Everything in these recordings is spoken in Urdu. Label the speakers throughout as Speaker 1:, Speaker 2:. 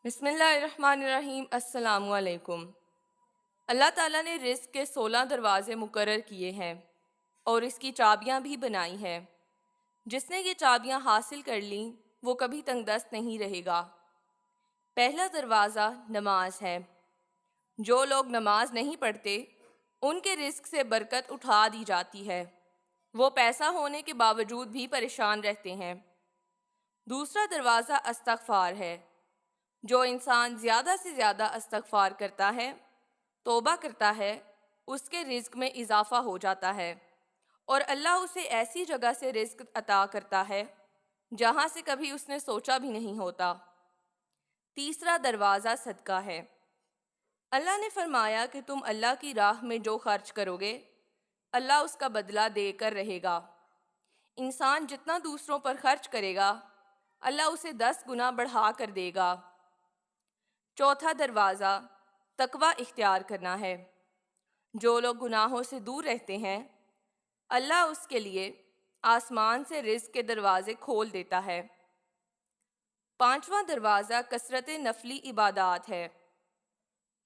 Speaker 1: بسم اللہ الرحمن الرحیم۔ السلام علیکم۔ اللہ تعالیٰ نے رزق کے 16 دروازے مقرر کیے ہیں اور اس کی چابیاں بھی بنائی ہیں۔ جس نے یہ چابیاں حاصل کر لیں وہ کبھی تنگ دست نہیں رہے گا۔ پہلا دروازہ نماز ہے۔ جو لوگ نماز نہیں پڑھتے ان کے رزق سے برکت اٹھا دی جاتی ہے۔ وہ پیسہ ہونے کے باوجود بھی پریشان رہتے ہیں۔ دوسرا دروازہ استغفار ہے۔ جو انسان زیادہ سے زیادہ استغفار کرتا ہے، توبہ کرتا ہے، اس کے رزق میں اضافہ ہو جاتا ہے اور اللہ اسے ایسی جگہ سے رزق عطا کرتا ہے جہاں سے کبھی اس نے سوچا بھی نہیں ہوتا۔ تیسرا دروازہ صدقہ ہے۔ اللہ نے فرمایا کہ تم اللہ کی راہ میں جو خرچ کرو گے اللہ اس کا بدلہ دے کر رہے گا۔ انسان جتنا دوسروں پر خرچ کرے گا اللہ اسے 10 گنا بڑھا کر دے گا۔ چوتھا دروازہ تقوی اختیار کرنا ہے۔ جو لوگ گناہوں سے دور رہتے ہیں اللہ اس کے لیے آسمان سے رزق کے دروازے کھول دیتا ہے۔ پانچواں دروازہ کثرت نفلی عبادات ہے۔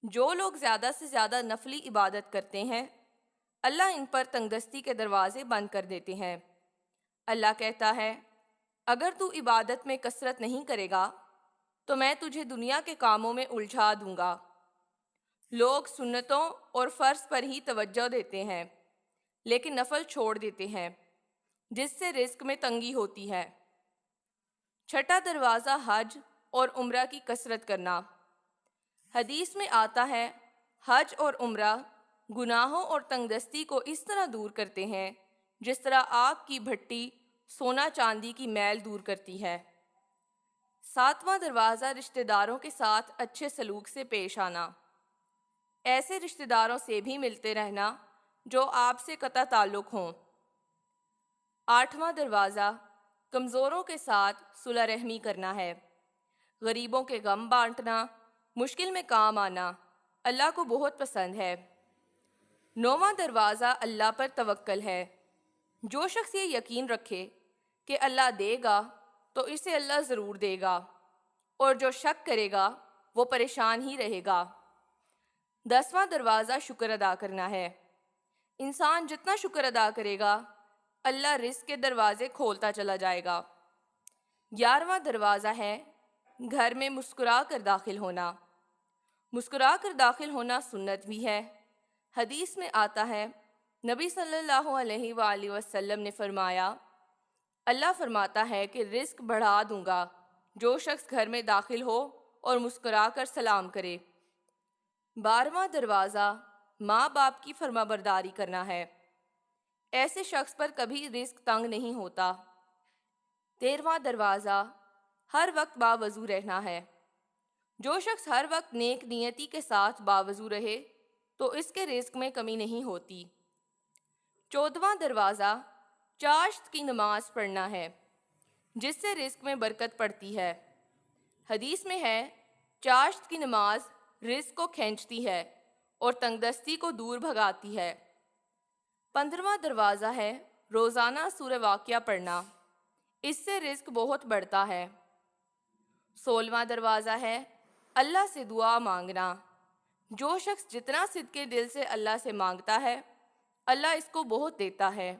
Speaker 1: جو لوگ زیادہ سے زیادہ نفلی عبادت کرتے ہیں اللہ ان پر تنگدستی کے دروازے بند کر دیتے ہیں۔ اللہ کہتا ہے اگر تو عبادت میں کثرت نہیں کرے گا تو میں تجھے دنیا کے کاموں میں الجھا دوں گا۔ لوگ سنتوں اور فرض پر ہی توجہ دیتے ہیں لیکن نفل چھوڑ دیتے ہیں جس سے رزق میں تنگی ہوتی ہے۔ چھٹا دروازہ حج اور عمرہ کی کثرت کرنا۔ حدیث میں آتا ہے حج اور عمرہ گناہوں اور تنگدستی کو اس طرح دور کرتے ہیں جس طرح آگ کی بھٹی سونا چاندی کی میل دور کرتی ہے۔ ساتواں دروازہ رشتہ داروں کے ساتھ اچھے سلوک سے پیش آنا۔ ایسے رشتہ داروں سے بھی ملتے رہنا جو آپ سے قطع تعلق ہوں۔ آٹھواں دروازہ کمزوروں کے ساتھ صلح رحمی کرنا ہے۔ غریبوں کے غم بانٹنا، مشکل میں کام آنا اللہ کو بہت پسند ہے۔ نوواں دروازہ اللہ پر توکل ہے۔ جو شخص یہ یقین رکھے کہ اللہ دے گا تو اسے اللہ ضرور دے گا اور جو شک کرے گا وہ پریشان ہی رہے گا۔ 10واں دروازہ شکر ادا کرنا ہے۔ انسان جتنا شکر ادا کرے گا اللہ رزق کے دروازے کھولتا چلا جائے گا۔ 11واں دروازہ ہے گھر میں مسکرا کر داخل ہونا۔ مسکرا کر داخل ہونا سنت بھی ہے۔ حدیث میں آتا ہے نبی صلی اللہ علیہ وآلہ وسلم نے فرمایا اللہ فرماتا ہے کہ رزق بڑھا دوں گا جو شخص گھر میں داخل ہو اور مسکرا کر سلام کرے۔ 12واں دروازہ ماں باپ کی فرما برداری کرنا ہے۔ ایسے شخص پر کبھی رزق تنگ نہیں ہوتا۔ 13واں دروازہ ہر وقت باوضو رہنا ہے۔ جو شخص ہر وقت نیک نیتی کے ساتھ باوضو رہے تو اس کے رزق میں کمی نہیں ہوتی۔ 14واں دروازہ چاشت کی نماز پڑھنا ہے جس سے رزق میں برکت پڑتی ہے۔ حدیث میں ہے چاشت کی نماز رزق کو کھینچتی ہے اور تنگدستی کو دور بھگاتی ہے۔ 15واں دروازہ ہے روزانہ سورہ واقعہ پڑھنا، اس سے رزق بہت بڑھتا ہے۔ 16واں دروازہ ہے اللہ سے دعا مانگنا۔ جو شخص جتنا صدقے دل سے اللہ سے مانگتا ہے اللہ اس کو بہت دیتا ہے۔